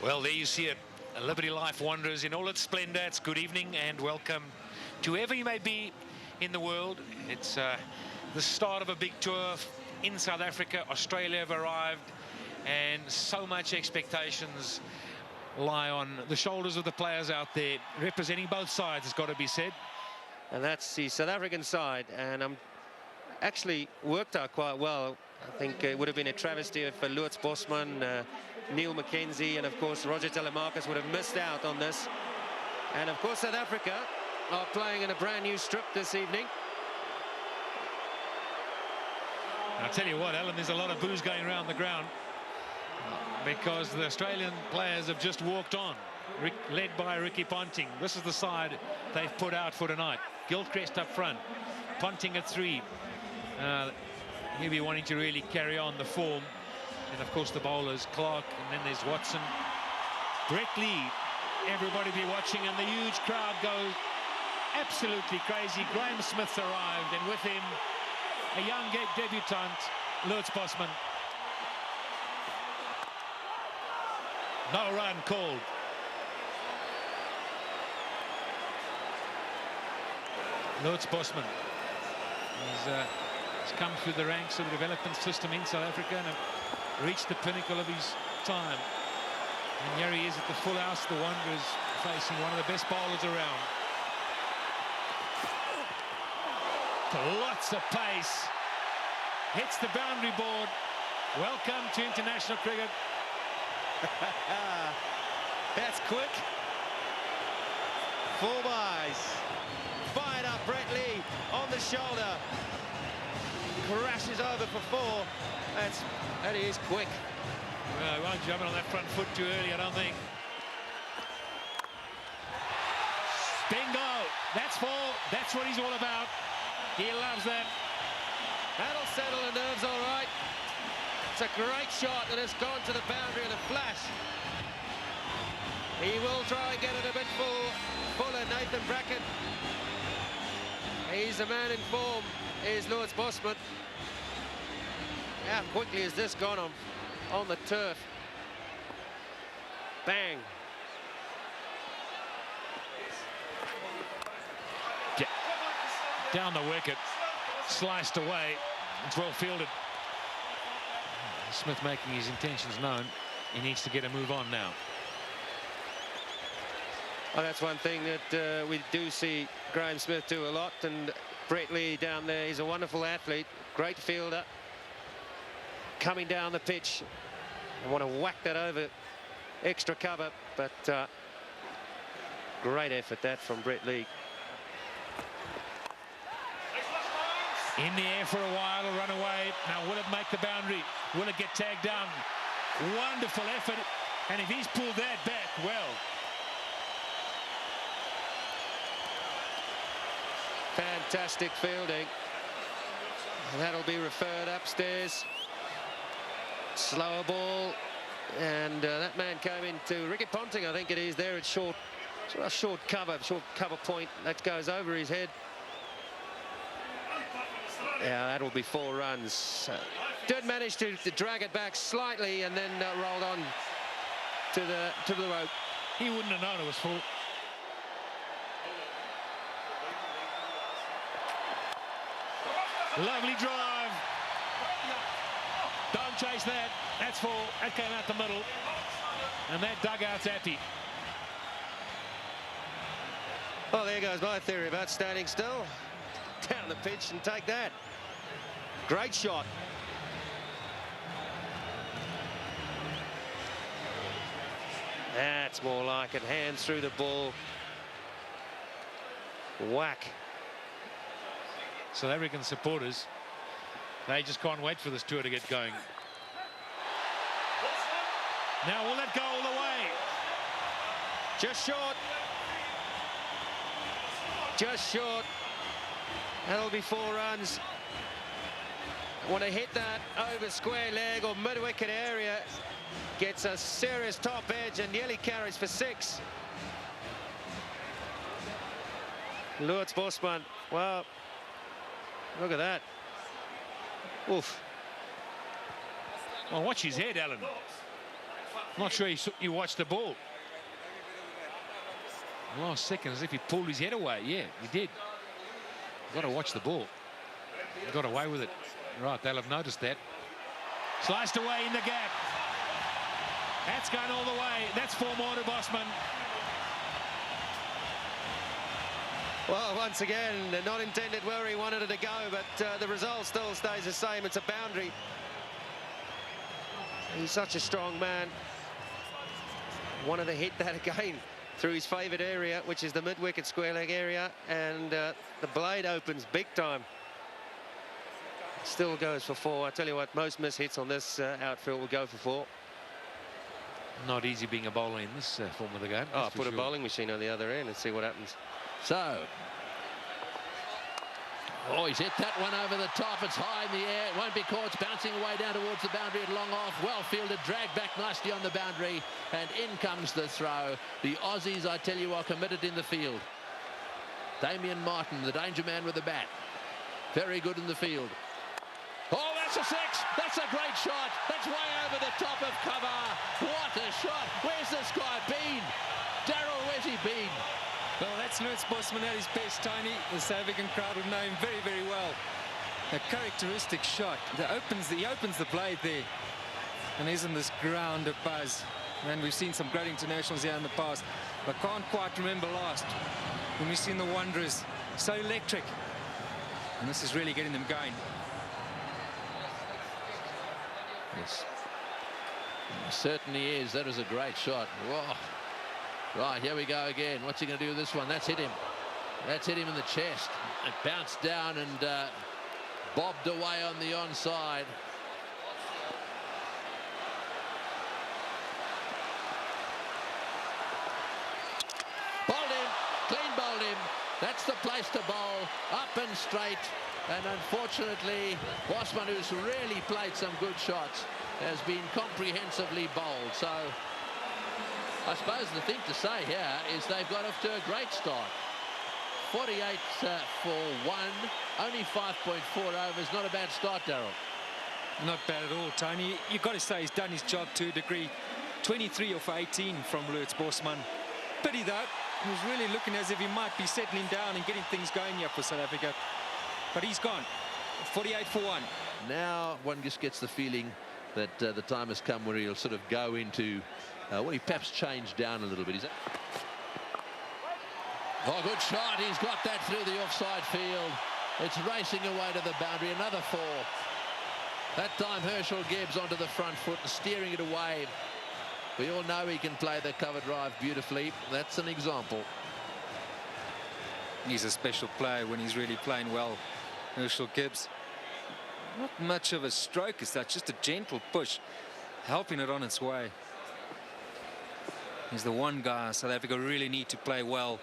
Well, there you see it. Liberty Life Wanderers in all its splendor. It's good evening and welcome to wherever you may be in the world. It's the start of a big tour in South Africa. Australia have arrived, and so much expectations lie on the shoulders of the players out there, representing both sides, it's got to be said. And that's the South African side, and actually worked out quite well. I think it would have been a travesty if Lutz Bosman, Neil McKenzie, and of course Roger Telemarcus would have missed out on this. And of course South Africa are playing in a brand new strip this evening. I'll tell you what, Alan, there's a lot of boos going around the ground because the Australian players have just walked on, led by Ricky Ponting. This is the side they've put out for tonight. Gilchrist up front, Ponting at 3. He'll be wanting to really carry on the form. And of course the bowlers, Clark, and then there's Watson. Brett Lee, everybody be watching, and the huge crowd goes absolutely crazy. Graham Smith's arrived, and with him a young debutant, Lutz Bosman. No run called. Lutz Bosman. He's come through the ranks of the development system in South Africa and have reached the pinnacle of his time. And here he is at the full house, the Wanderers, facing one of the best bowlers around. Lots of pace. Hits the boundary board. Welcome to international cricket. That's quick. 4 byes. Fired up, Brett Lee on the shoulder. Crashes over for 4. That is quick. Well, he won't jump on that front foot too early, I don't think. Bingo! That's 4. That's what he's all about. He loves that. That'll settle the nerves all right. It's a great shot that has gone to the boundary in a flash. He will try and get it a bit fuller, Nathan Bracken. He's the man in form, is Lutz Bosman. How quickly has this gone on the turf? Bang. Down the wicket, sliced away. It's well fielded. Smith making his intentions known. He needs to get a move on now. Oh, that's one thing that we do see Graham Smith do a lot, and Brett Lee down there, he's a wonderful athlete, great fielder. Coming down the pitch, I want to whack that over extra cover, but great effort that from Brett Lee. In the air for a while, will run away. Now, will it make the boundary? Will it get tagged down? Wonderful effort. And if he's pulled that back, well. Fantastic fielding. And that'll be referred upstairs. Slower ball. And that man came into Ricky Ponting, I think it is there. It's short cover point. That goes over his head. Yeah, that'll be 4 runs. Did manage to drag it back slightly and then rolled on to the rope. He wouldn't have known it was full. Lovely drive. Don't chase that. That's 4. That came out the middle. And that dugout's happy. Well, there goes my theory about standing still. Down the pitch and take that. Great shot. That's more like it. Hands through the ball. Whack. South African supporters, they just can't wait for this tour to get going. Now, will that go all the way? Just short. Just short. That'll be 4 runs. Want to hit that over square leg or mid-wicket area. Gets a serious top edge and nearly carries for 6. Lutz Bosman. Well, look at that. Oof. Well, watch his head, Alan. Not sure you watched the ball. Last second, as if he pulled his head away. Yeah, he did. Got to watch the ball. He got away with it. Right, they'll have noticed that. Sliced away in the gap. That's gone all the way. That's 4 more to Bosman. Well, once again, not intended where he wanted it to go, but the result still stays the same. It's a boundary. He's such a strong man. Wanted to hit that again through his favourite area, which is the mid-wicket square leg area, and the blade opens big time. Still goes for 4. I tell you what, most miss hits on this outfield will go for 4. Not easy being a bowler in this form of the game. Oh, put a bowling machine on the other end and see what happens. So, oh, he's hit that one over the top. It's high in the air. It won't be caught. It's bouncing away down towards the boundary at long off. Well fielded, dragged back nicely on the boundary, and in comes the throw. The Aussies, I tell you, are committed in the field. Damien Martin, the danger man with the bat. Very good in the field. Oh, that's a 6. That's a great shot. That's way over the top of cover. What a shot. Where's this guy been? Daryl, where's he been? Well, that's Lutz Bosman at his best, Tony. The South African crowd would know him very, very well. A characteristic shot. He opens the blade there. And isn't this ground a buzz? And we've seen some great internationals here in the past. But can't quite remember last when we've seen the Wanderers. So electric. And this is really getting them going. Yes. It certainly is. That is a great shot. Whoa. Right, here we go again. What's he going to do with this one? That's hit him. That's hit him in the chest. It bounced down and bobbed away on the onside. Bowled him. Clean bowled him. That's the place to bowl. Up and straight. And unfortunately, Bosman, who's really played some good shots, has been comprehensively bowled. So I suppose the thing to say here is they've got off to a great start. 48 for 1, only 5.4 overs. Not a bad start, Daryl. Not bad at all, Tony. You've got to say he's done his job to a degree. 23 off 18 from Lutz Bosman. Pity though, he was really looking as if he might be settling down and getting things going here for South Africa. But he's gone. 48 for 1. Now one just gets the feeling that the time has come where he'll sort of go into, well, he perhaps changed down a little bit. Oh, good shot. He's got that through the offside field. It's racing away to the boundary. Another 4. That time Herschel Gibbs onto the front foot and steering it away. We all know he can play the cover drive beautifully. That's an example. He's a special player when he's really playing well, Herschel Gibbs. Not much of a stroke as such, just a gentle push, helping it on its way. He's the one guy South Africa really need to play well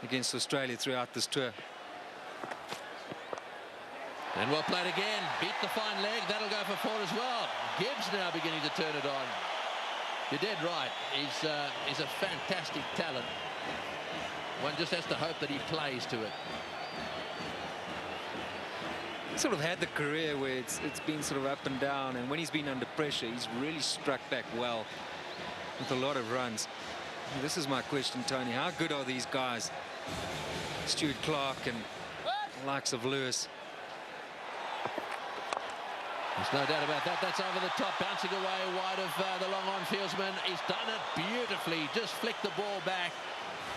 against Australia throughout this tour. And well played again. Beat the fine leg. That'll go for 4 as well. Gibbs now beginning to turn it on. You're dead right. He's a fantastic talent. One just has to hope that he plays to it. He sort of had the career where it's been sort of up and down, and when he's been under pressure, he's really struck back well with a lot of runs. And this is my question, Tony. How good are these guys? Stuart Clark and the likes of Lewis. There's no doubt about that. That's over the top, bouncing away wide of the long-on fieldsman. He's done it beautifully. Just flicked the ball back.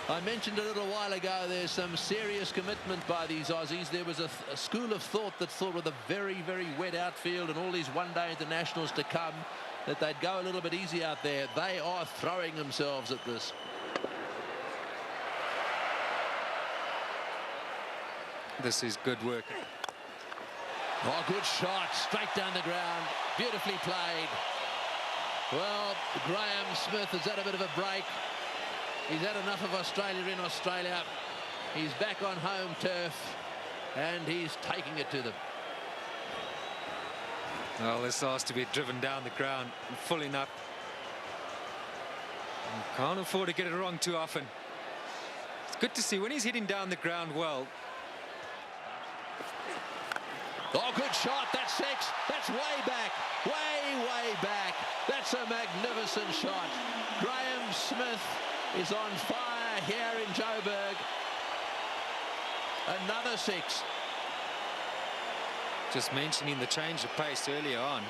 I mentioned a little while ago there's some serious commitment by these Aussies. There was a school of thought that thought with a very, very wet outfield and all these one-day internationals to come that they'd go a little bit easy out there. They are throwing themselves at this. This is good work. Oh, good shot, straight down the ground, beautifully played. Well, Graham Smith has had a bit of a break. He's had enough of Australia in Australia. He's back on home turf, and he's taking it to them. Well, this has to be driven down the ground and full enough. You can't afford to get it wrong too often. It's good to see when he's hitting down the ground well. Oh, good shot. That's 6. That's way back. Way back. That's a magnificent shot. Graham Smith is on fire here in Joburg. Another 6. Just mentioning the change of pace earlier on.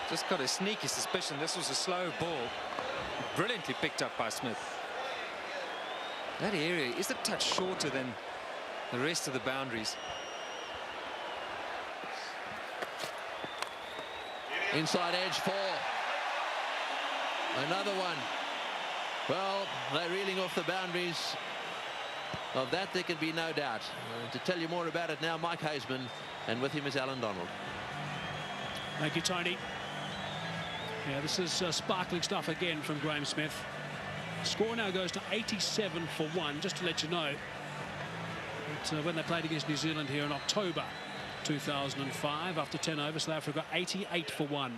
Just got a sneaky suspicion this was a slow ball. Brilliantly picked up by Smith. That area is a touch shorter than the rest of the boundaries. Inside edge 4. Another one. Well, they're reeling off the boundaries. Of that there can be no doubt. To tell you more about it now, Mike Hazeman, and with him is Alan Donald. Thank you, Tony. Yeah, this is sparkling stuff again from Graham Smith. Score now goes to 87 for 1, just to let you know. But, when they played against New Zealand here in October 2005, after 10 overs, South Africa 88 for 1.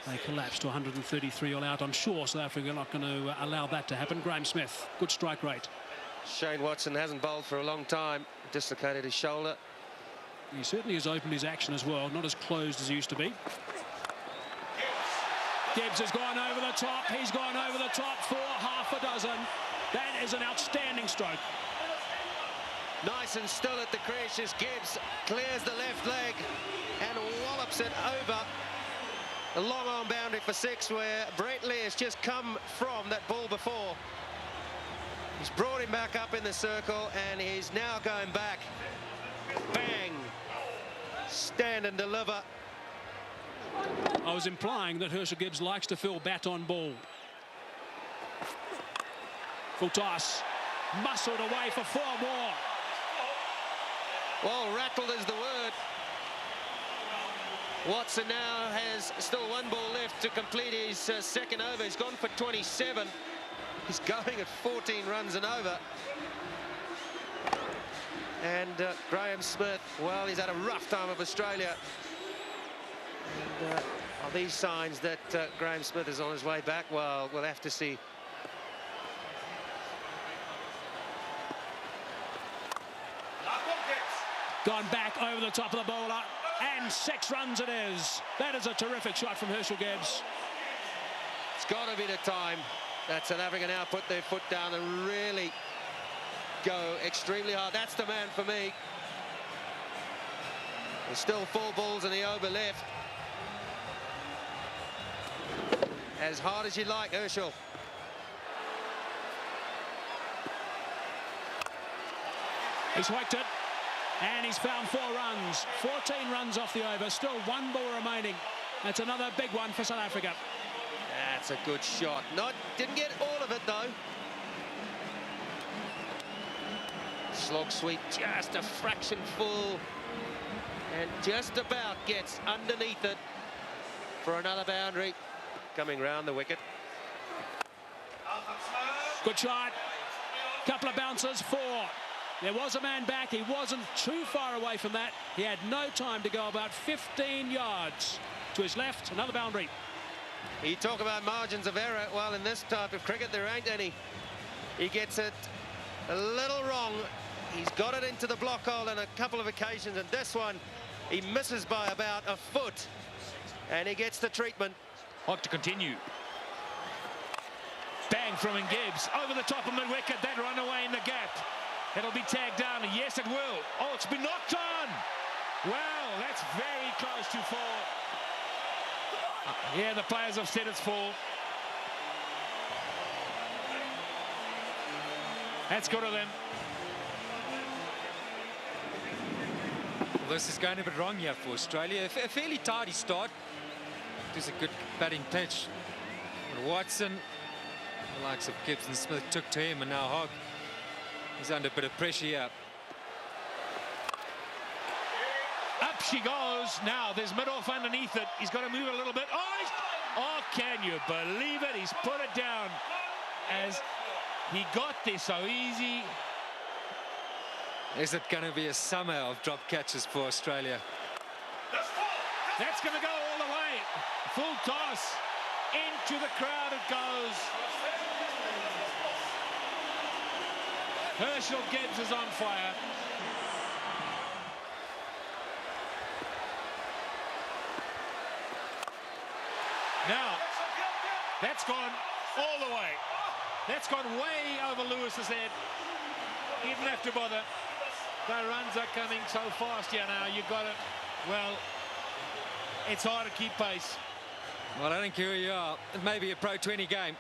They collapsed to 133 all out. I'm sure South Africa are not going to allow that to happen. Graham Smith, good strike rate. Shane Watson hasn't bowled for a long time. Dislocated his shoulder. He certainly has opened his action as well, not as closed as he used to be. Gibbs has gone over the top. He's gone over the top for half a dozen. That is an outstanding stroke. Nice and still at the crease as Gibbs clears the left leg and wallops it over the long arm boundary for 6, where Brett Lee has just come from that ball before. He's brought him back up in the circle and he's now going back. Bang! Stand and deliver. I was implying that Herschel Gibbs likes to fill bat on ball. Full toss. Muscled away for 4 more. Well, rattled is the word. Watson now has still 1 ball left to complete his second over. He's gone for 27. He's going at 14 runs and over. And Graham Smith, well, he's had a rough time of Australia. And are these signs that Graham Smith is on his way back? Well, we'll have to see. Gone back over the top of the bowler, and 6 runs it is. That is a terrific shot from Herschel Gibbs. It's got to be the time that South Africa now put their foot down and really go extremely hard. That's the man for me. There's still 4 balls in the over left. As hard as you like, Herschel. He's whacked it, and he's found 4 runs. 14 runs off the over, still 1 ball remaining. That's another big one for South Africa. That's a good shot. Didn't get all of it, though. Slog sweep, just a fraction full, and just about gets underneath it for another boundary. Coming round the wicket. Good shot. Couple of bounces, 4. There was a man back. He wasn't too far away from that. He had no time to go, about 15 yards to his left. Another boundary. You talk about margins of error. Well, in this type of cricket, there ain't any. He gets it a little wrong. He's got it into the block hole on a couple of occasions, and this one, he misses by about a foot, and he gets the treatment. On to continue. Bang from Gibbs over the top of mid-wicket. That run away in the gap. It'll be tagged down. Yes, it will. Oh, it's been knocked on. Well, that's very close to 4. Yeah, the players have said it's 4. That's good of them. Well, this is going a bit wrong here for Australia. A fairly tidy start. It was a good batting pitch. But Watson, the likes of Gibbs and Smith, took to him, and now Hogg, he's under a bit of pressure here. Up she goes. Now there's mid-off underneath it. He's got to move a little bit. Oh, can you believe it? He's put it down as he got there so easy. Is it going to be a summer of drop catches for Australia? That's going to go all the way. Full toss. Into the crowd it goes. Herschel Gibbs is on fire. Now, that's gone all the way. That's gone way over Lewis's head. He didn't have to bother. The runs are coming so fast here now. You've got it. Well, it's hard to keep pace. Well, I don't care who you are. It may be a Pro 20 game.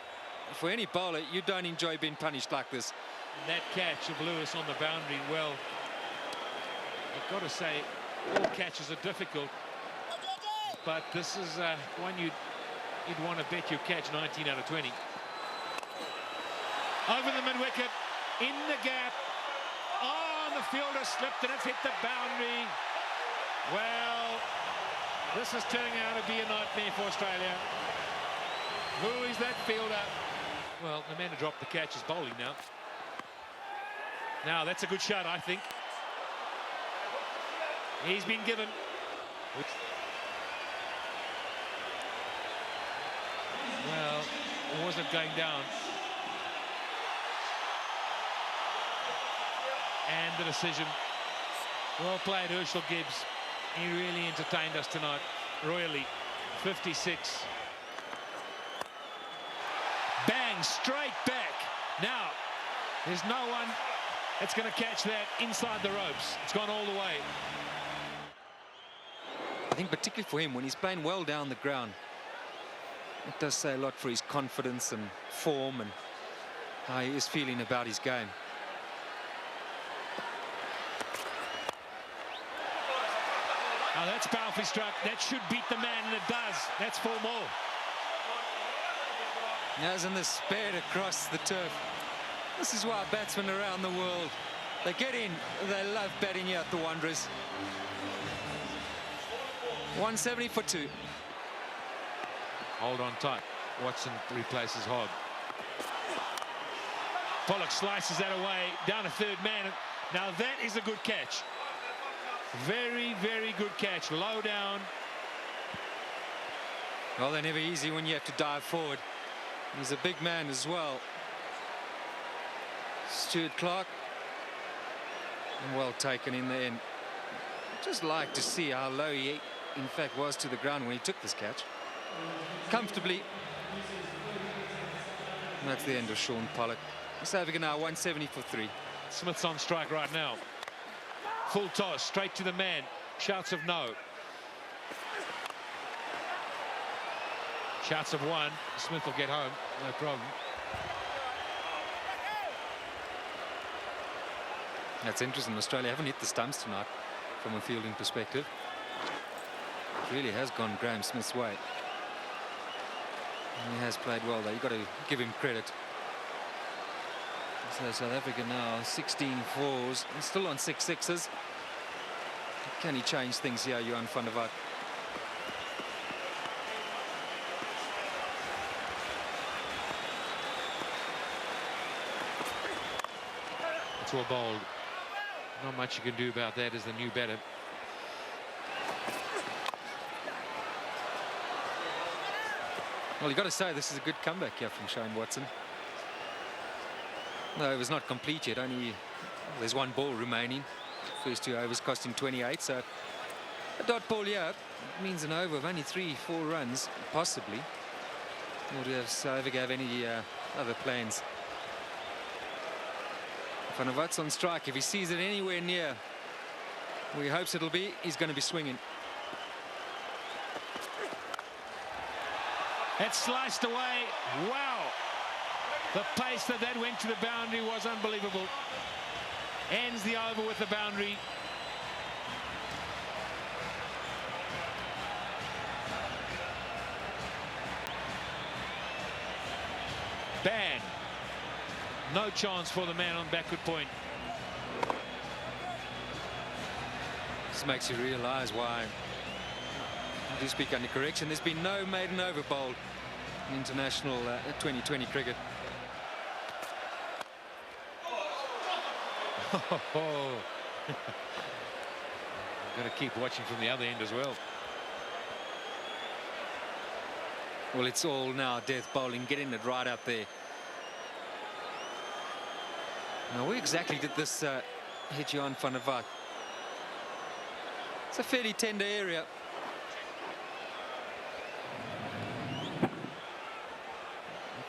For any bowler, you don't enjoy being punished like this. That catch of Lewis on the boundary, well, I've got to say, all catches are difficult. But this is one you'd want to bet you catch 19 out of 20. Over the mid-wicket, in the gap. Oh, and the fielder slipped and it's hit the boundary. Well, this is turning out to be a nightmare for Australia. Who is that fielder? Well, the man who dropped the catch is bowling now. Now, that's a good shot, I think. He's been given. Well, was it going down? And the decision. Well played, Herschel Gibbs. He really entertained us tonight, royally. 56. Bang, straight back. Now, there's no one that's going to catch that inside the ropes. It's gone all the way. I think particularly for him, when he's playing well down the ground, it does say a lot for his confidence and form and how he is feeling about his game. Now that's powerfully struck. That should beat the man, and it does. That's 4 more. As in the sped across the turf. This is why batsmen around the world, they get in, they love batting here at the Wanderers. 170 for 2. Hold on tight. Watson replaces Hogg. Pollock slices that away, down to third man. Now that is a good catch. Very, very good catch. Low down. Well, they're never easy when you have to dive forward. He's a big man as well. Stuart Clark. And well taken in the end. Just like to see how low he, in fact, was to the ground when he took this catch. Comfortably. And that's the end of Sean Pollock. South Africa now 170 for 3. Smith's on strike right now. Full toss, straight to the man. Shouts of no. Shouts of 1. Smith will get home, no problem. That's interesting. Australia haven't hit the stumps tonight from a fielding perspective. It really has gone Graham Smith's way. And he has played well, though. You've got to give him credit. So South Africa now 16 fours and still on 6 sixes. Can he change things here, Johan van der Walt? It's all bowled. Not much you can do about that as the new batter. Well, you've got to say this is a good comeback here from Shane Watson. No, it was not complete yet. Only there's 1 ball remaining. First 2 overs cost him 28. So a dot ball here means an over of only 3-4 runs, possibly. Or do South Africa have any other plans? Van der Walt on strike. If he sees it anywhere near where he hopes it'll be, he's going to be swinging. It's sliced away. Wow. The pace that went to the boundary was unbelievable. Ends the over with the boundary. Bang. No chance for the man on backward point. This makes you realize why, I do speak under correction, there's been no maiden over bowled in international 2020 cricket. Got to keep watching from the other end as well. Well, it's all now death bowling, getting it right up there. Now, where exactly did this hit Johan van der Walt? It's a fairly tender area.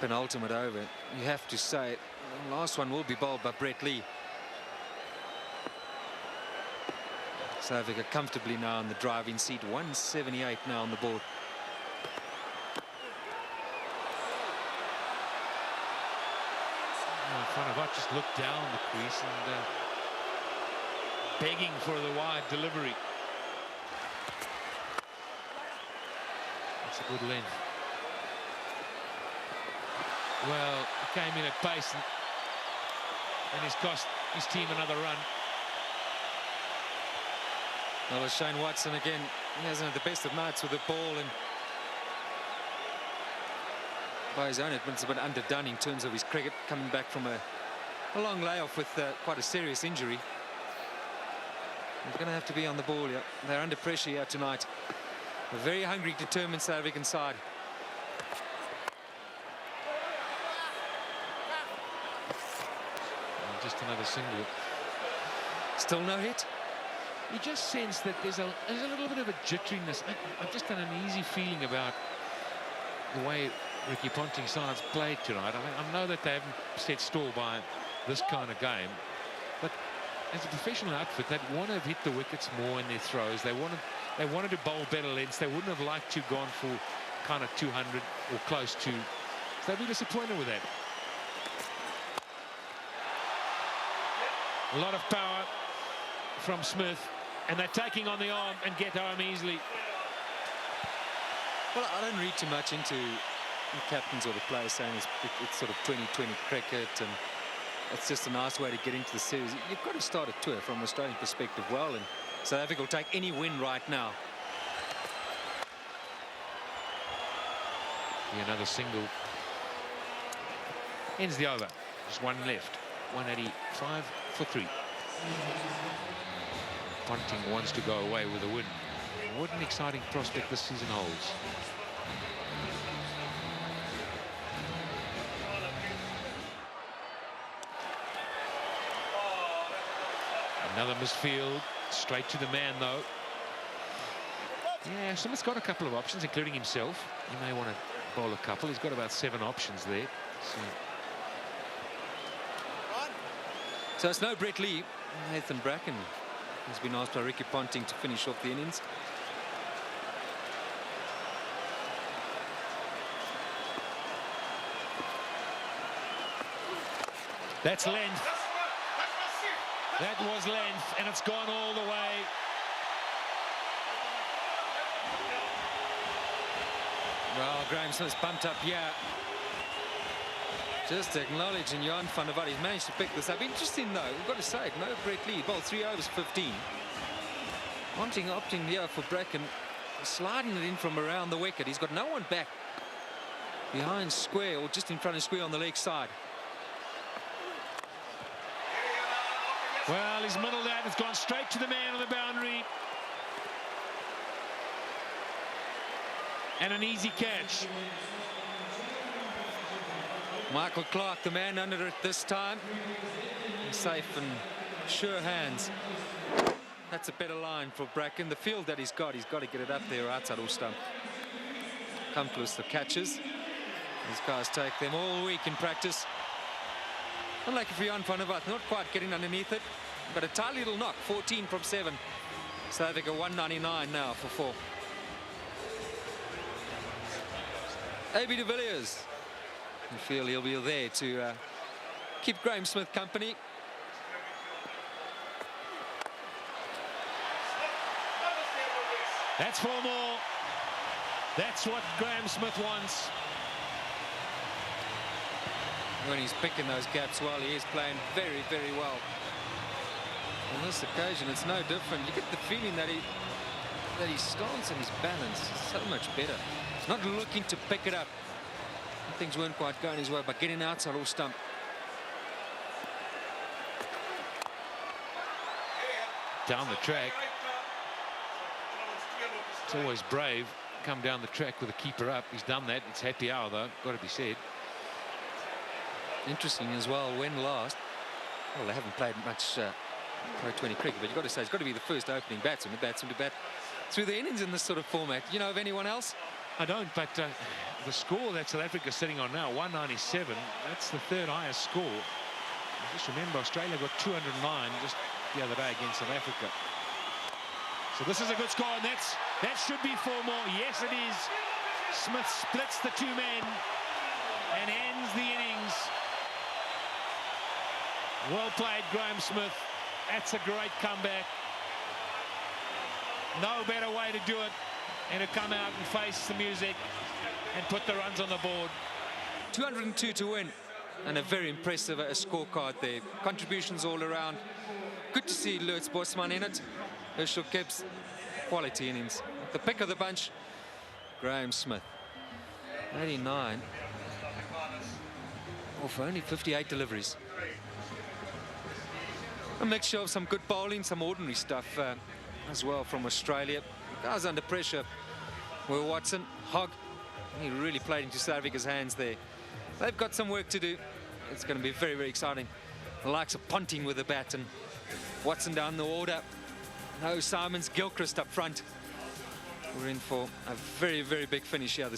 penultimate over, you have to say the last one will be bowled by Brett Lee. South Africa comfortably now in the driving seat. 178 now on the board. Vanavart just looked down the crease and begging for the wide delivery. That's a good length. Well, he came in at pace and he's cost his team another run. Well, Shane Watson again, he hasn't had the best of nights with the ball, and by his own admittance, a bit underdone in terms of his cricket, coming back from a long layoff with quite a serious injury. He's going to have to be on the ball. Yeah. They're under pressure here tonight. A very hungry, determined South African side. And just another single. Still no hit. You just sense that there's a little bit of a jitteriness. I've just got an uneasy feeling about the way Ricky Ponting's side's played tonight. I know that they haven't set store by this kind of game, but as a professional outfit, they'd want to have hit the wickets more in their throws. They wanted to bowl better lengths. They wouldn't have liked to have gone for kind of 200 or close to. So they'd be disappointed with that. A lot of power from Smith, and they're taking on the arm and get home easily. Well, I don't read too much into the captains or the players saying it's sort of 2020 cricket and it's just a nice way to get into the series. You've got to start a tour from an Australian perspective well, and South Africa will take any win right now. Another single ends the over. Just one left. 185 for 3. Ponting wants to go away with a win. What an exciting prospect this season holds. Another misfield, straight to the man though. Yeah, Smith's got a couple of options, including himself. He may want to bowl a couple. He's got about 7 options there. So it's no Brett Lee. Nathan Bracken has been asked by Ricky Ponting to finish off the innings. That's length. That was length, and it's gone all the way. Well, Graham Smith's bumped up here. Just acknowledging Jan van der Walt. He's managed to pick this up. Interesting, though. We've got to say it. No Brett Lee. Ball 3 overs 15. Ponting opting here for Bracken. Sliding it in from around the wicket. He's got no one back behind square or just in front of square on the leg side. Well, he's middled out. It's gone straight to the man on the boundary. And an easy catch. Michael Clark, the man under it this time. Safe and sure hands. That's a better line for Bracken. The field that he's got to get it up there outside all stump. Come close to catches. These guys take them all week in practice. Unlike for Jan van der Walt, not quite getting underneath it, but a tight little knock. 14 from 7. South Africa 199 now for 4. A.B. de Villiers. I feel he'll be there to keep Graham Smith company. That's 4 more. That's what Graham Smith wants. When he's picking those gaps well, he is playing very, very well. On this occasion, it's no different. You get the feeling that his stance and his balance is so much better. He's not looking to pick it up. Things weren't quite going his way, but getting outside all stump. Down the track. It's always brave. Come down the track with a keeper up. He's done that. It's happy hour, though. Got to be said. Interesting as well, when last, well, they haven't played much Pro 20 cricket, but you've got to say it's got to be the first opening batsman to bat through the innings in this sort of format. You know of anyone else? I don't, but the score that South Africa's sitting on now, 197, that's the third highest score. Just remember, Australia got 209 just the other day against South Africa. So this is a good score, and that should be 4 more. Yes, it is. Smith splits the 2 men and ends the innings. Well played, Graham Smith. That's a great comeback. No better way to do it than to come out and face the music and put the runs on the board. 202 to win, and a very impressive scorecard there. Contributions all around. Good to see Lutz Bosman in it. Herschel Gibbs, quality innings. The pick of the bunch, Graham Smith. 89. Oh, for only 58 deliveries. A mixture of some good bowling, some ordinary stuff as well from Australia. Guys under pressure. Will Watson, Hogg, he really played into South Africa's hands there. They've got some work to do. It's going to be very, very exciting. The likes of Ponting with the bat and Watson down the order. No Simons, Gilchrist up front. We're in for a very, very big finish here.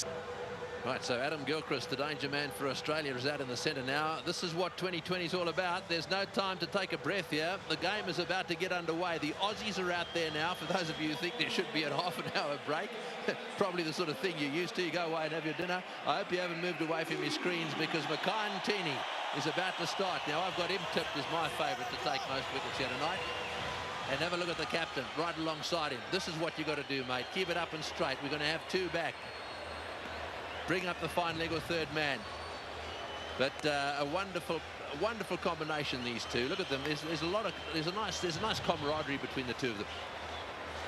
Right, so Adam Gilchrist, the danger man for Australia, is out in the centre now. This is what 2020 is all about. There's no time to take a breath here. The game is about to get underway. The Aussies are out there now. For those of you who think there should be a half-an-hour break, probably the sort of thing you're used to. You go away and have your dinner. I hope you haven't moved away from your screens, because Mackay Ntini is about to start. Now, I've got him tipped as my favourite to take most wickets here tonight. And have a look at the captain right alongside him. This is what you got to do, mate. Keep it up and straight. We're going to have 2 back. Bring up the fine leg or third man. But a wonderful combination, these two. Look at them. There's a nice camaraderie between the two of them.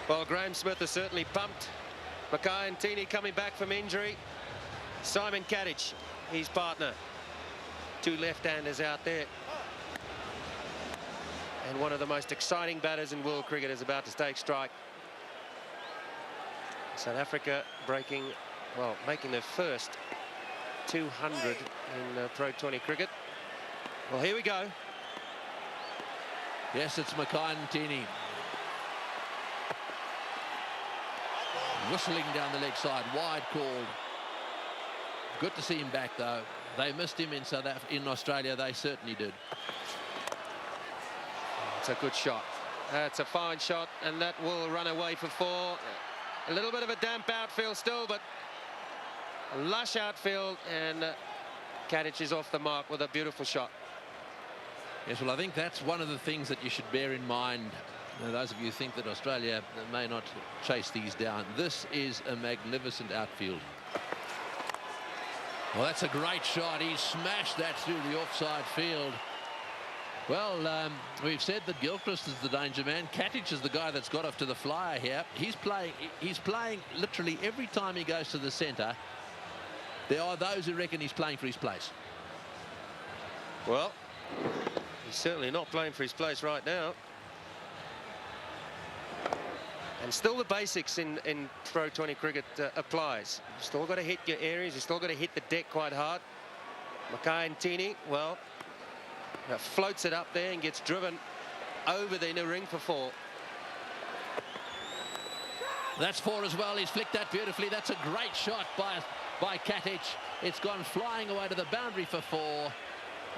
Well, Graham Smith is certainly pumped. Mackay Ntini coming back from injury. Simon Kadich, his partner. 2 left-handers out there. And one of the most exciting batters in world cricket is about to take strike. South Africa breaking, well, making their first 200 in Pro 20 cricket. Well, here we go. Yes, it's Mackay Ntini. Whistling down the leg side, wide called. Good to see him back, though. They missed him in Australia. They certainly did. It's a good shot. That's a fine shot, and that will run away for 4. A little bit of a damp outfield still, but a lush outfield, and Kadich is off the mark with a beautiful shot. Yes, well, I think that's one of the things that you should bear in mind. Those of you who think that Australia may not chase these down. This is a magnificent outfield. Well, that's a great shot. He smashed that through the offside field. Well, we've said that Gilchrist is the danger man. Kadich is the guy that's got off to the flyer here. He's playing literally every time he goes to the centre. There are those who reckon he's playing for his place. Well, he's certainly not playing for his place right now. And still the basics in Pro 20 cricket applies. You've still got to hit your areas. You've still got to hit the deck quite hard. Mackay Ntini, well, floats it up there and gets driven over the inner ring for 4. That's 4 as well. He's flicked that beautifully. That's a great shot by Kadich. It's gone flying away to the boundary for 4,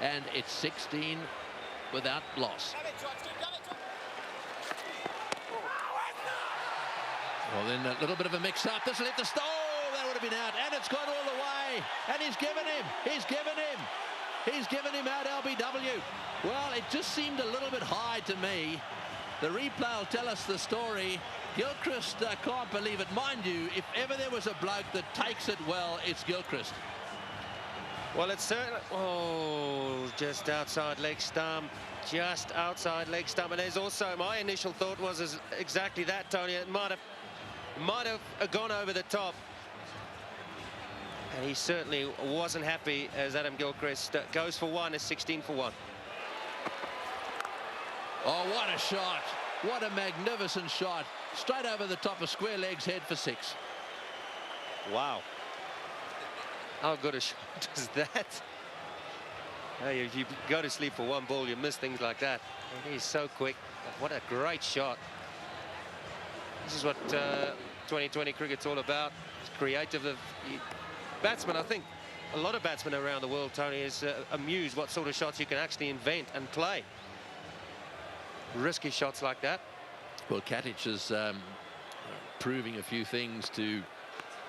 and it's 16 without loss. Well, then a little bit of a mix-up. This will hit the stone. Oh, that would have been out, and it's gone all the way. And he's given him out LBW. Well, it just seemed a little bit high to me. The replay will tell us the story. Gilchrist can't believe it. Mind you, if ever there was a bloke that takes it well, it's Gilchrist. Well, it's certainly... Oh, just outside leg stump. Just outside leg stump. And there's also... My initial thought was exactly that, Tony. It might have gone over the top. And he certainly wasn't happy as Adam Gilchrist goes for 1. It's 16 for 1. Oh, what a shot. What a magnificent shot. Straight over the top of square legs, head for 6. Wow. How good a shot is that? Hey, if you go to sleep for 1 ball, you miss things like that. And he's so quick. What a great shot. This is what 2020 cricket's all about. It's creative of batsmen. I think a lot of batsmen around the world, Tony, is amused what sort of shots you can actually invent and play. Risky shots like that. Well, Katic is proving a few things to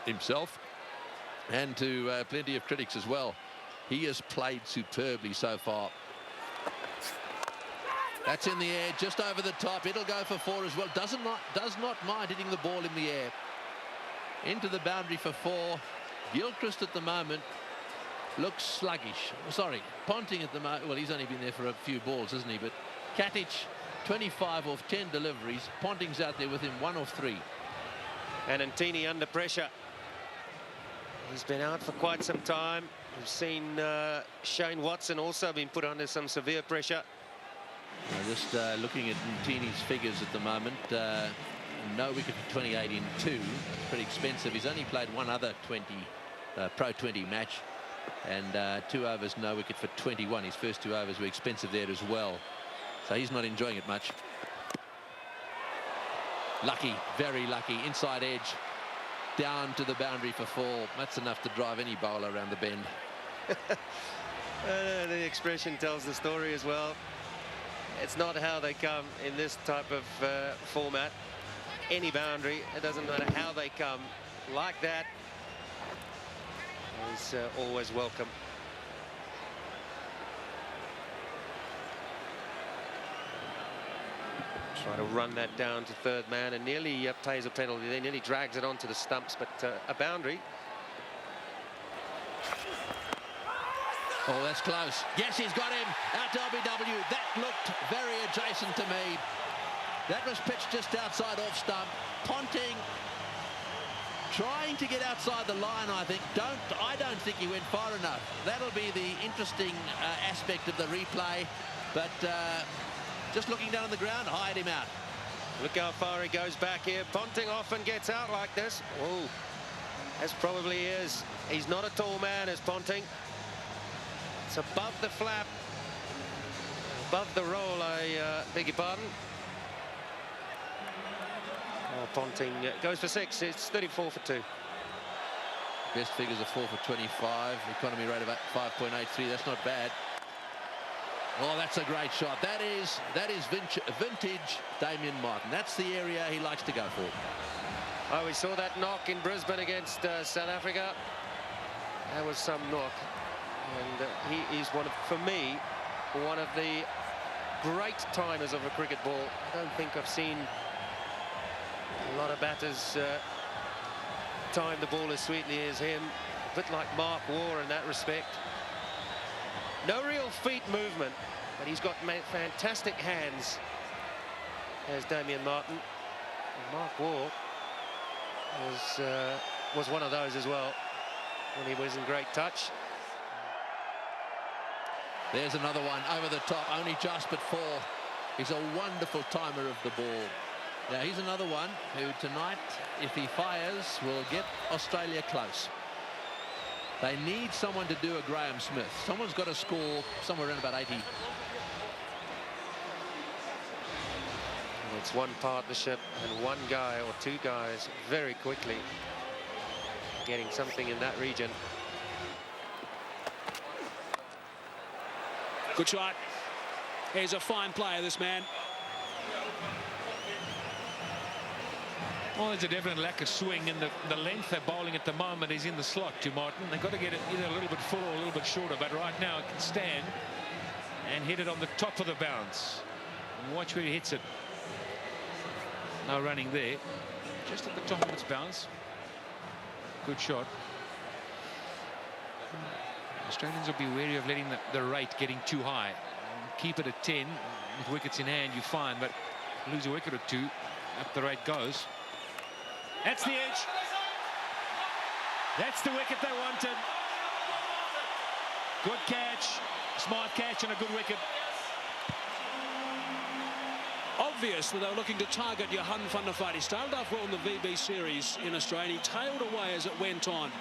himself and to plenty of critics as well. He has played superbly so far. That's in the air, just over the top. It'll go for 4 as well. Does not mind hitting the ball in the air. Into the boundary for 4. Gilchrist at the moment looks sluggish. Sorry, Ponting at the moment. Well, he's only been there for a few balls, isn't he? But Katic, 25 off 10 deliveries. Ponting's out there with him, 1 off 3. And Antini under pressure. He's been out for quite some time. We've seen Shane Watson also been put under some severe pressure. Just looking at Ntini's figures at the moment, no wicket for 28 in 2. Pretty expensive. He's only played one other Pro 20 match, and 2 overs, no wicket for 21. His first 2 overs were expensive there as well, so he's not enjoying it much. Lucky, very lucky, inside edge, down to the boundary for 4. That's enough to drive any bowler around the bend. The expression tells the story as well. It's not how they come in this type of format. Any boundary, it doesn't matter how they come, like that, is always welcome. Try to run that down to third man and nearly pays a penalty. They nearly drags it onto the stumps, but a boundary. Oh, that's close. Yes, he's got him out to LBW. That looked very adjacent to me. That was pitched just outside off stump. Ponting trying to get outside the line, I think. I don't think he went far enough. That'll be the interesting aspect of the replay. But just looking down on the ground, hired him out. Look how far he goes back here. Ponting often gets out like this. Oh, as probably is. He's not a tall man as Ponting. It's above the flap, above the roll, I beg your pardon. Oh, Ponting goes for 6. It's 34 for 2. Best figures are 4 for 25. Economy rate of 5.83. That's not bad. Oh, that's a great shot. That is vintage Damien Martin. That's the area he likes to go for. Oh, we saw that knock in Brisbane against South Africa. That was some knock. And he is for me, one of the great timers of a cricket ball. I don't think I've seen a lot of batters time the ball as sweetly as him. A bit like Mark Waugh in that respect. No real feet movement, but he's got fantastic hands as Damien Martin. And Mark Waugh was one of those as well when he was in great touch. There's another one over the top, only just but 4. He's a wonderful timer of the ball. Now he's another one who tonight, if he fires, will get Australia close. They need someone to do a Graham Smith. Someone's got to score somewhere around about 80. It's one partnership and one guy or 2 guys very quickly getting something in that region. Good shot. He's a fine player, this man. Well, there's a definite lack of swing, and the length they're bowling at the moment is in the slot to Martin. They've got to get it either a little bit full or a little bit shorter, but right now it can stand and hit it on the top of the bounce. And watch where he hits it. No running there. Just at the top of its bounce. Good shot. Australians will be wary of letting the rate getting too high. Keep it at 10 with wickets in hand, you're fine, but lose a wicket or 2, up the rate goes. That's the edge. That's the wicket they wanted. Good catch, smart catch, and a good wicket. Obvious that they were looking to target Johan van der Vaart. He started off well in the VB series in Australia. He tailed away as it went on.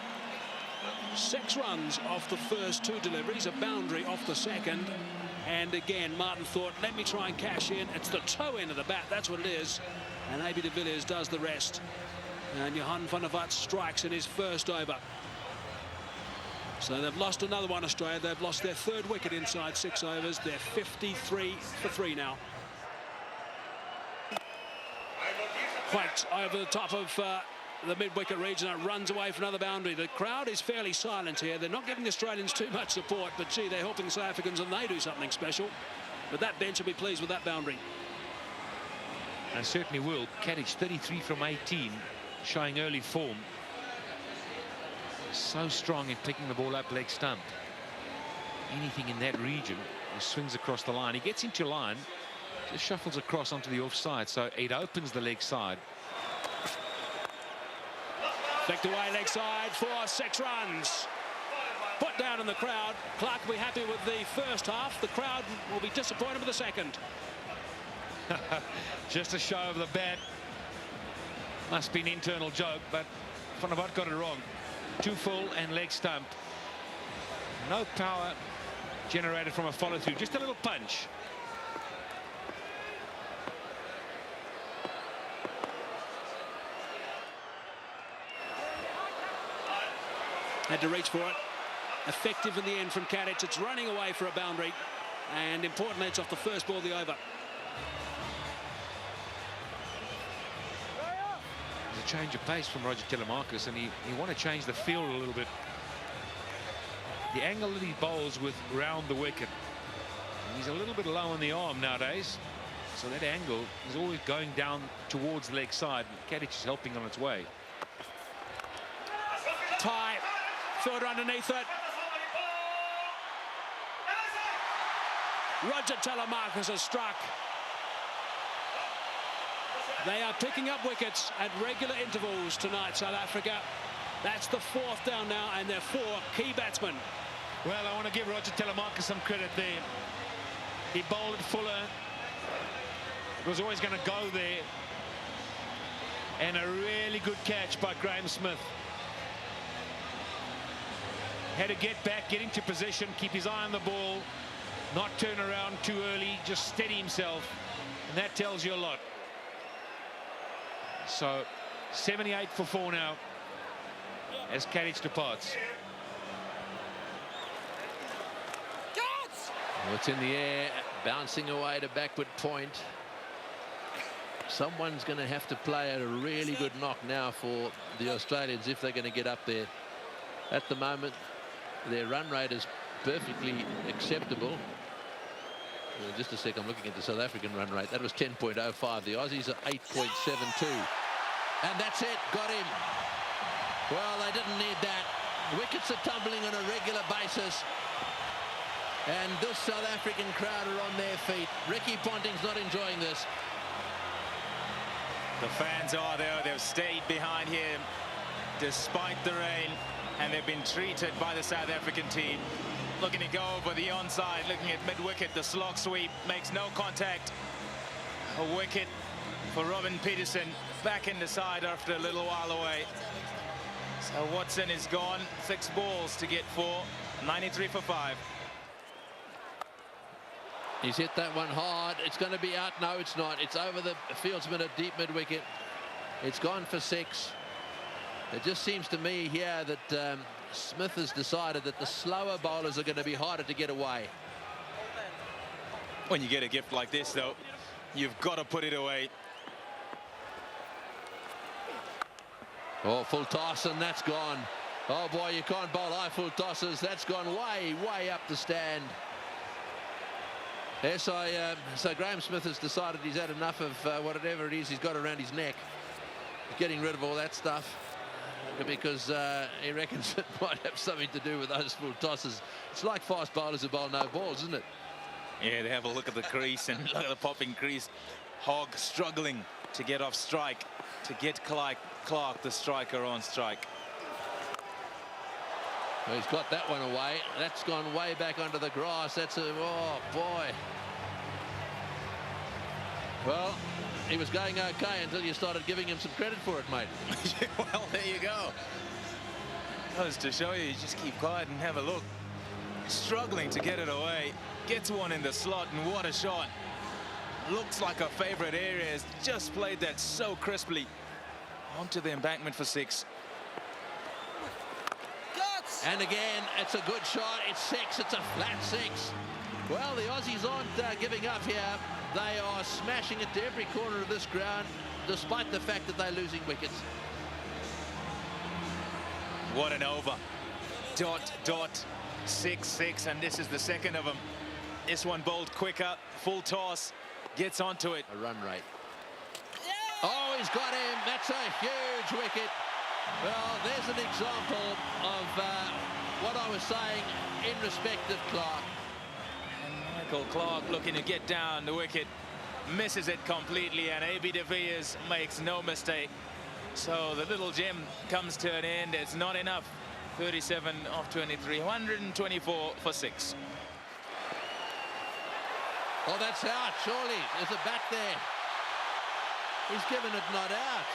6 runs off the first 2 deliveries, a boundary off the second. And again, Martin thought, let me try and cash in. It's the toe end of the bat, that's what it is. And AB de Villiers does the rest. And Johan van der Vaart strikes in his first over. So they've lost another one, Australia. They've lost their third wicket inside 6 overs. They're 53 for 3 now. White over the top of the mid-wicket region. It runs away for another boundary. The crowd is fairly silent here. They're not giving the Australians too much support, but gee, they're helping the South Africans and they do something special. But that bench will be pleased with that boundary. And certainly will. Kadich 33 from 18, showing early form. So strong in picking the ball up leg stump. Anything in that region, he swings across the line. He gets into line, just shuffles across onto the offside, so it opens the leg side. Flicked away leg side for 6 runs. Put down in the crowd. Clark will be happy with the first half. The crowd will be disappointed with the second. Just a show of the bat. Must be an internal joke, but Van der Vaart got it wrong. Too full and leg stump. No power generated from a follow through, just a little punch. Had to reach for it. Effective in the end from Kadich. It's running away for a boundary. And importantly, it's off the first ball of the over. There's a change of pace from Roger Telemarcus, and he want to change the field a little bit. The angle that he bowls with round the wicket, he's a little bit low on the arm nowadays. So that angle is always going down towards the leg side. Kadich is helping on its way. Tie. Fielder underneath it. Roger Telemarcus has struck. They are picking up wickets at regular intervals tonight, South Africa. That's the 4th down now, and they're 4 key batsmen. Well, I want to give Roger Telemarcus some credit there. He bowled it fuller. It was always going to go there. And a really good catch by Graeme Smith. Had to get back, get into position, keep his eye on the ball, not turn around too early, just steady himself. And that tells you a lot. So 78 for 4 now as Kadich departs. Well, it's in the air, bouncing away to backward point. Someone's going to have to play at a really good knock now for the Australians if they're going to get up there. At the moment, their run rate is perfectly acceptable. Just a sec, I'm looking at the South African run rate. That was 10.05. The Aussies are 8.72. And that's it, got him. Well, they didn't need that. Wickets are tumbling on a regular basis. And this South African crowd are on their feet. Ricky Ponting's not enjoying this. The fans are there. They've stayed behind him despite the rain. And they've been treated by the South African team. Looking to go over the onside, looking at mid-wicket. The slog sweep makes no contact. A wicket for Robin Peterson, back in the side after a little while away. So Watson is gone. 6 balls to get 4. 93 for 5. He's hit that one hard. It's going to be out. No, it's not. It's over the fieldsman at deep mid-wicket. It's gone for 6. It just seems to me here that Smith has decided that the slower bowlers are going to be harder to get away. When you get a gift like this, though, you've got to put it away. Oh, full toss, and that's gone. Oh, boy, you can't bowl high full tosses. That's gone way, way up the stand. Yes, so Graeme Smith has decided he's had enough of whatever it is he's got around his neck. He's getting rid of all that stuff. Because he reckons it might have something to do with those full tosses. It's like fast bowlers who bowl no balls, isn't it? Yeah, they have a look at the crease and look at the popping crease. Hogg struggling to get off strike, to get Clark, the striker, on strike. Well, he's got that one away. That's gone way back onto the grass. That's a, oh, boy. Well, he was going okay until you started giving him some credit for it, mate. Well, there you go. Goes to show you just keep quiet and have a look. Struggling to get it away. Gets one in the slot, and what a shot. Looks like a favorite area. Has just played that so crisply. onto the embankment for 6. And again, it's a good shot. It's 6. It's a flat 6. Well, the Aussies aren't giving up here. They are smashing it to every corner of this ground, despite the fact that they're losing wickets. What an over. Dot, dot, 6-6, and this is the second of them. This one bowled quicker, full toss, gets onto it. A run rate. Oh, he's got him. That's a huge wicket. Well, there's an example of what I was saying in respect of Clark. And Michael Clark looking to get down the wicket, misses it completely, and AB de Villiers makes no mistake. So the little gem comes to an end. It's not enough. 37 off 23, 124 for 6. Oh, that's out, surely. There's a bat there. He's given it not out.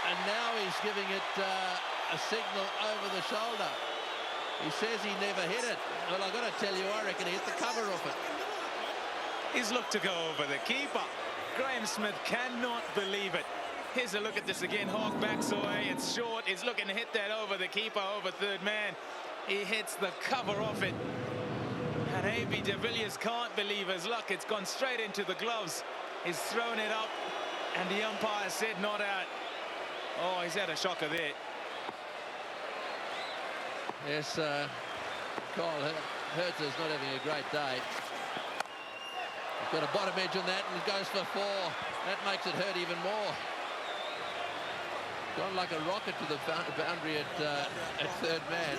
And now he's giving it a signal over the shoulder. He says he never hit it. Well, I've got to tell you, I reckon he hit the cover off it. He's looked to go over the keeper. Graham Smith cannot believe it. Here's a look at this again. Hawk backs away. It's short. He's looking to hit that over the keeper, over third man. He hits the cover off it. And AB de Villiers can't believe his luck. It's gone straight into the gloves. He's thrown it up, and the umpire said not out. Oh, he's had a shocker there. Yes, Carl Hertzer's not having a great day. He's got a bottom edge on that, and it goes for 4. That makes it hurt even more. Gone like a rocket to the boundary at third man.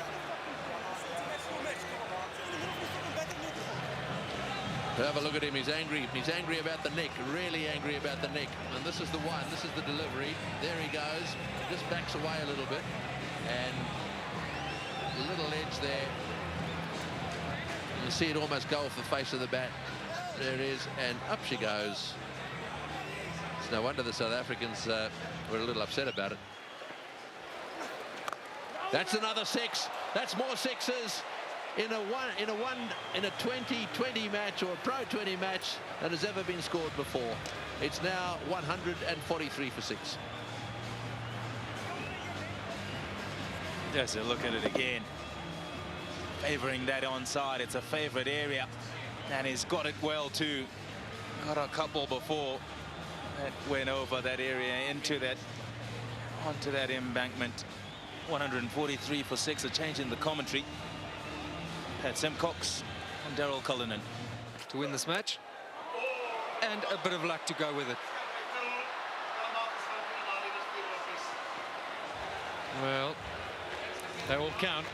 Have a look at him. He's angry. He's angry about the nick. Really angry about the nick. And this is the one. This is the delivery. There he goes. Just backs away a little bit. And a little edge there. You see it almost go off the face of the bat. There it is. And up she goes. It's no wonder the South Africans were a little upset about it. That's another 6. That's more 6s. In a 2020 match or a Pro 20 match that has ever been scored before. It's now 143 for 6. There's a look at it again. Favouring that onside. It's a favoured area, and he's got it well too. Got a couple before that went over that area into that, onto that embankment. 143 for 6. A change in the commentary. Had Sam Cox and Daryl Cullinan To win this match, and a bit of luck to go with it. Well, they all count.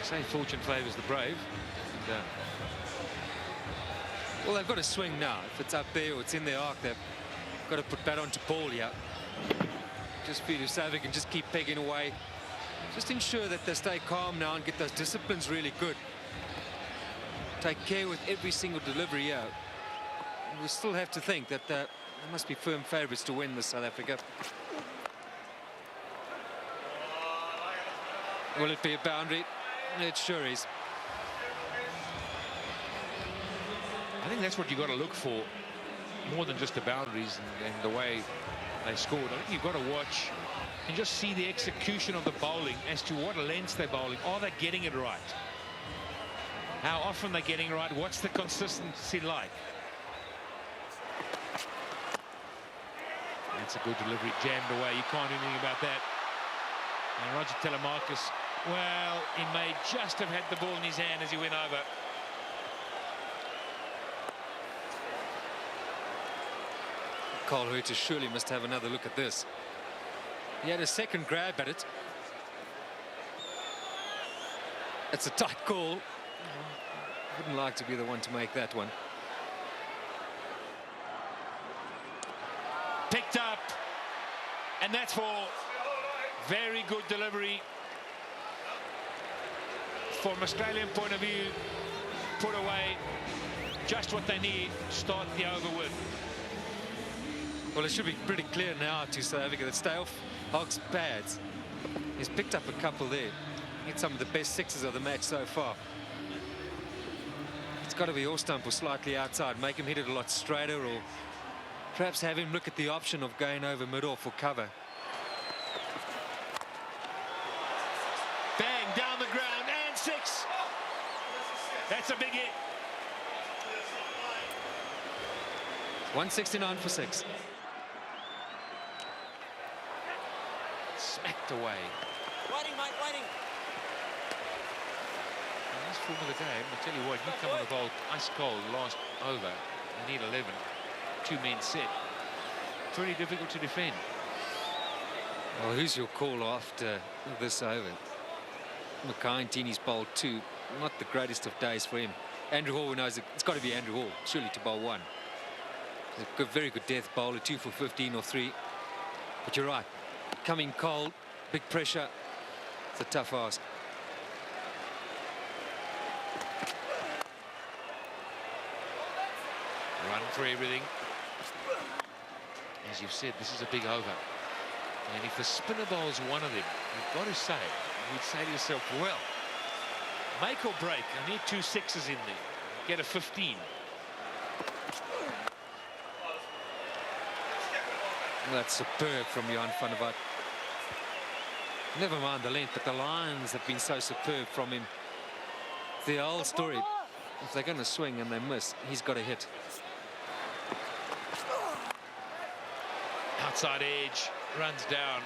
Say fortune favours the brave. And, Well, they've got to swing now. If it's up there or it's in their arc, they've got to put that onto ball here. Just for you to say they can just keep pegging away. Just ensure that they stay calm now and get those disciplines really good. Take care with every single delivery here. And we still have to think that they must be firm favourites to win this, South Africa. Will it be a boundary? It sure is. I think that's what you've got to look for, more than just the boundaries and the way they scored. I think you've got to watch and just see the execution of the bowling as to what lengths they're bowling. Are they getting it right? How often they're getting it right? What's the consistency like? That's a good delivery, jammed away. You can't do anything about that. And Roger Telemarcus, well, he may just have had the ball in his hand as he went over. Carl Herter surely must have another look at this. He had a second grab at it. It's a tight call. Wouldn't like to be the one to make that one. Picked up, and that's for very good delivery. From Australian point of view, put away just what they need to start the over with. Well, it should be pretty clear now to South Africa that stay off Hog's pads. He's picked up a couple there. Hit some of the best 6s of the match so far. It's got to be off stump or slightly outside. Make him hit it a lot straighter, or perhaps have him look at the option of going over mid-off for cover. Bang, down the ground, and 6. That's a big hit. 169 for 6. Smacked away. Waiting, mate, waiting. In this form of the game, I tell you what, you come on the ball ice cold last over. You need 11. 2 men set. Pretty difficult to defend. Well, who's your call after this over? Mackay-Ntini's bowled 2. Not the greatest of days for him. Andrew Hall knows it's got to be Andrew Hall, surely, to bowl 1. He's a good, very good death bowler, 2 for 15 or 3. But you're right, coming cold, big pressure. It's a tough ask. Run for everything. As you've said, this is a big over. And if the spinner bowls one of them, you've got to say, you'd say to yourself, well, make or break. I need 2 6s in there. Get a 15. That's superb from Johan van der Walt. Never mind the length, but the lines have been so superb from him. The old story, if they're going to swing and they miss, he's got a hit. Outside edge, runs down.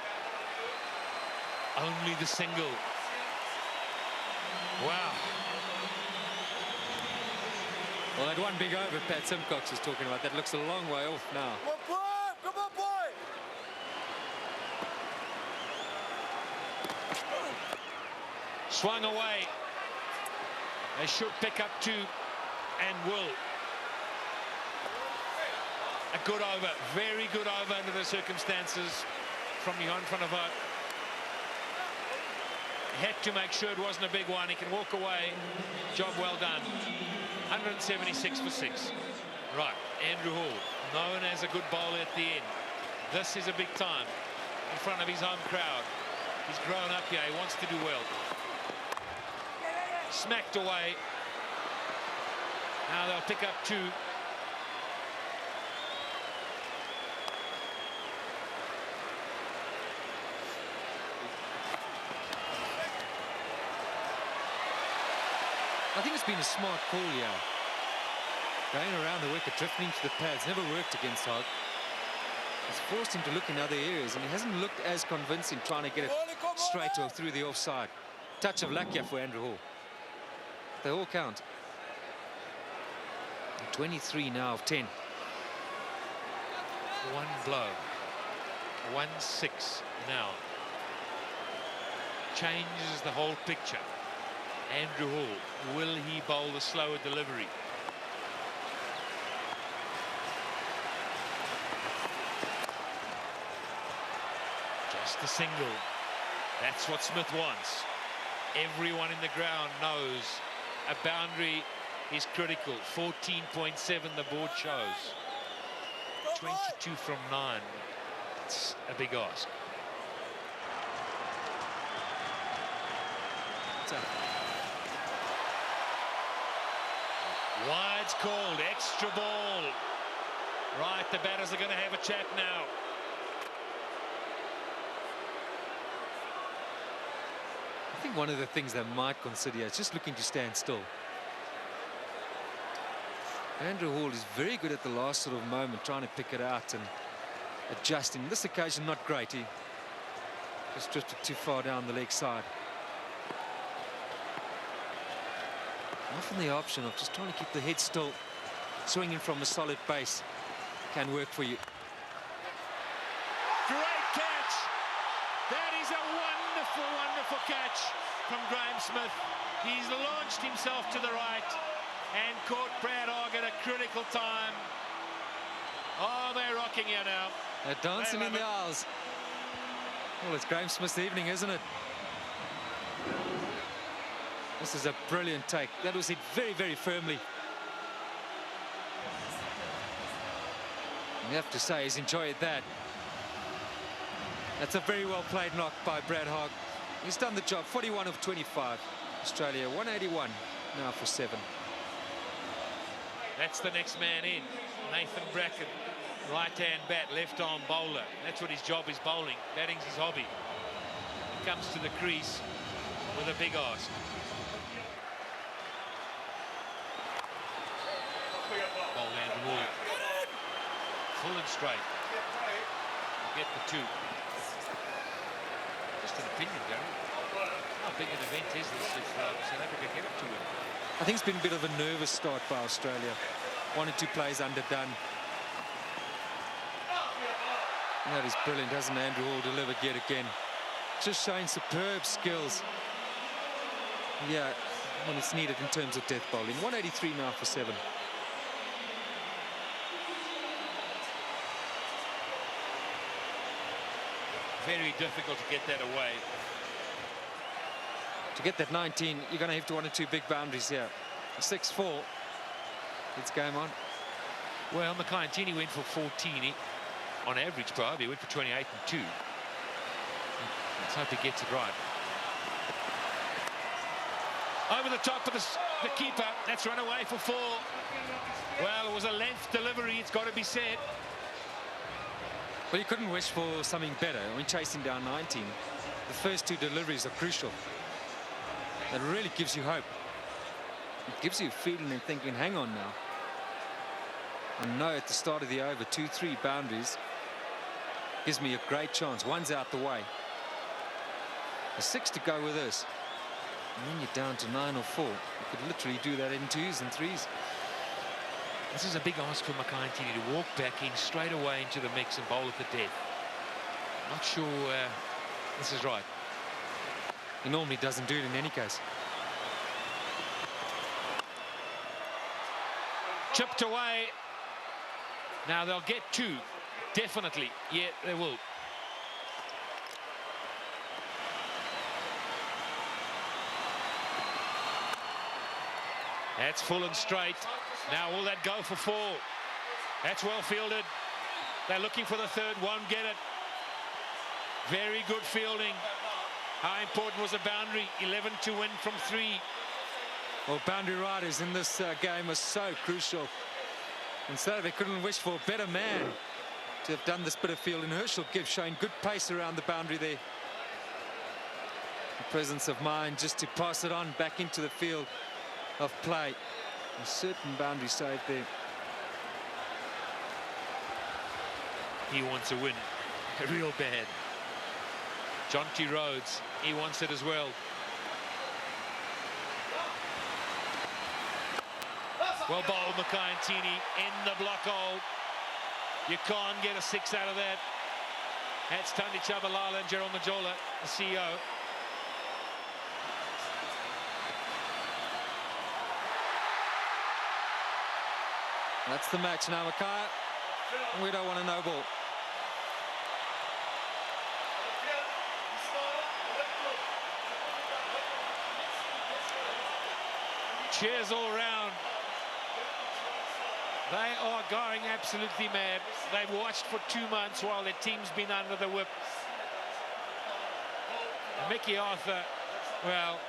Only the single. Wow. Well, that one big over Pat Simcox was talking about, that looks a long way off now. Come on, boy! Come on, boy! Swung away. They should pick up 2 and will. A good over, very good over under the circumstances from Johan van der Walt. Had to make sure it wasn't a big one. He can walk away. Job well done. 176 for 6. Right, Andrew Hall, known as a good bowler at the end. This is a big time in front of his home crowd. He's grown up here. He wants to do well. Smacked away. Now they'll pick up 2. I think it's been a smart call here. Going around the wicket, drifting into the pads, never worked against Hogg. It's forced him to look in other areas, and he hasn't looked as convincing trying to get it straight or through the offside. Touch of luck here for Andrew Hall. They all count. 23 now of 10. One blow. 1-6 now. Changes the whole picture. Andrew Hall, will he bowl the slower delivery? Just a single. That's what Smith wants. Everyone in the ground knows a boundary is critical. 14.7 the board shows. 22 from 9. It's a big ask. Wide's called, extra ball. Right, the batters are going to have a chat now. I think one of the things they might consider is just looking to stand still. Andrew Hall is very good at the last sort of moment, trying to pick it out and adjusting. This occasion, not great. He just drifted too far down the leg side. Often the option of just trying to keep the head still, swinging from a solid base, can work for you. Great catch. That is a wonderful, wonderful catch from Graeme Smith. He's launched himself to the right and caught Brad Hogg at a critical time. Oh, they're rocking here now. They're dancing in the aisles. Well, it's Graeme Smith's evening, isn't it? This is a brilliant take. That was hit very, very firmly. You have to say he's enjoyed that. That's a very well played knock by Brad Hogg. He's done the job. 41 of 25. Australia 181 now for 7. That's the next man in. Nathan Bracken, right-hand bat, left-arm bowler. That's what his job is, bowling. Batting's his hobby. He comes to the crease with a big ask. Ball and the wall. Full and straight. Get the two. Just an opinion, Gary. How big an event is this if South Africa get up to it? I think it's been a bit of a nervous start by Australia. 1 or 2 plays underdone. That is brilliant, hasn't Andrew Hall delivered yet again? Just showing superb skills. Yeah, when it's needed in terms of death bowling. 183 now for 7. Very difficult to get that away. To get that 19, you're going to have to 1 or 2 big boundaries here. 6-4. It's game on. Well, Makayantini went for 14. On average, probably, he went for 28 and 2. Let's hope he gets it right. Over the top of the keeper. That's run away for 4. Well, it was a length delivery, it's got to be said. Well, you couldn't wish for something better when chasing down 19. The first 2 deliveries are crucial. That really gives you hope. It gives you a feeling and thinking, hang on now. I know at the start of the over, 2-3 boundaries gives me a great chance. 1's out the way. A 6 to go with this. And then you're down to 9 or 4. You could literally do that in 2s and 3s. This is a big ask for Makayantini to walk back in straight away into the mix and bowl at the death. Not sure this is right. He normally doesn't do it in any case. Chipped away. Now they'll get 2. Definitely. Yeah, they will. That's full and straight. Now will that go for 4? That's well fielded. They're looking for the 3rd, won't get it. Very good fielding. How important was the boundary? 11 to win from 3. Well, boundary riders in this game are so crucial. And so they couldn't wish for a better man to have done this bit of fielding. Herschel Gibbs showing good pace around the boundary there. The presence of mind just to pass it on back into the field of play. A certain boundary save there. He wants a win. Real bad. John T. Rhodes, he wants it as well. Well bowled, Makayantini in the block hole. You can't get a 6 out of that. That's Tandi Chabalala and Gerald Majola, the CEO. That's the match now, Makaya. We don't want a no ball. Cheers all round. They are going absolutely mad. They've watched for 2 months while their team's been under the whip. Mickey Arthur, well,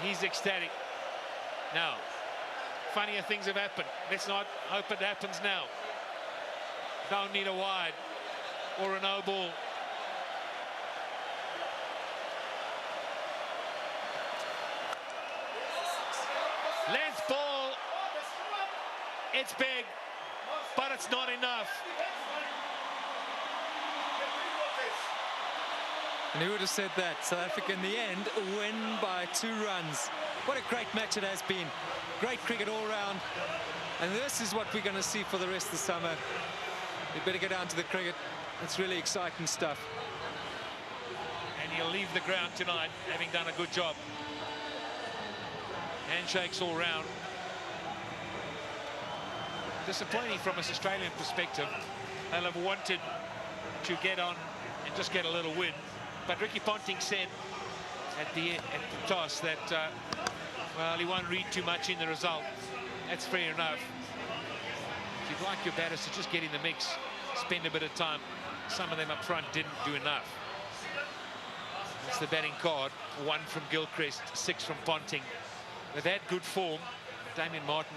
he's ecstatic. Now, funnier things have happened. Let's not hope it happens now. Don't need a wide or a no ball. Length ball. It's big, but it's not enough. And who would have said that? South Africa in the end win by 2 runs. What a great match it has been. Great cricket all round. And this is what we're going to see for the rest of the summer. We better get down to the cricket. It's really exciting stuff. And he'll leave the ground tonight having done a good job. Handshakes all round. Disappointing from an Australian perspective. They'll have wanted to get on and just get a little win. But Ricky Ponting said at the toss that, well, he won't read too much in the result. That's fair enough. If you'd like your batters to just get in the mix, spend a bit of time. Some of them up front didn't do enough. That's the batting card. 1 from Gilchrist, 6 from Ponting. They've had good form. Damien Martin,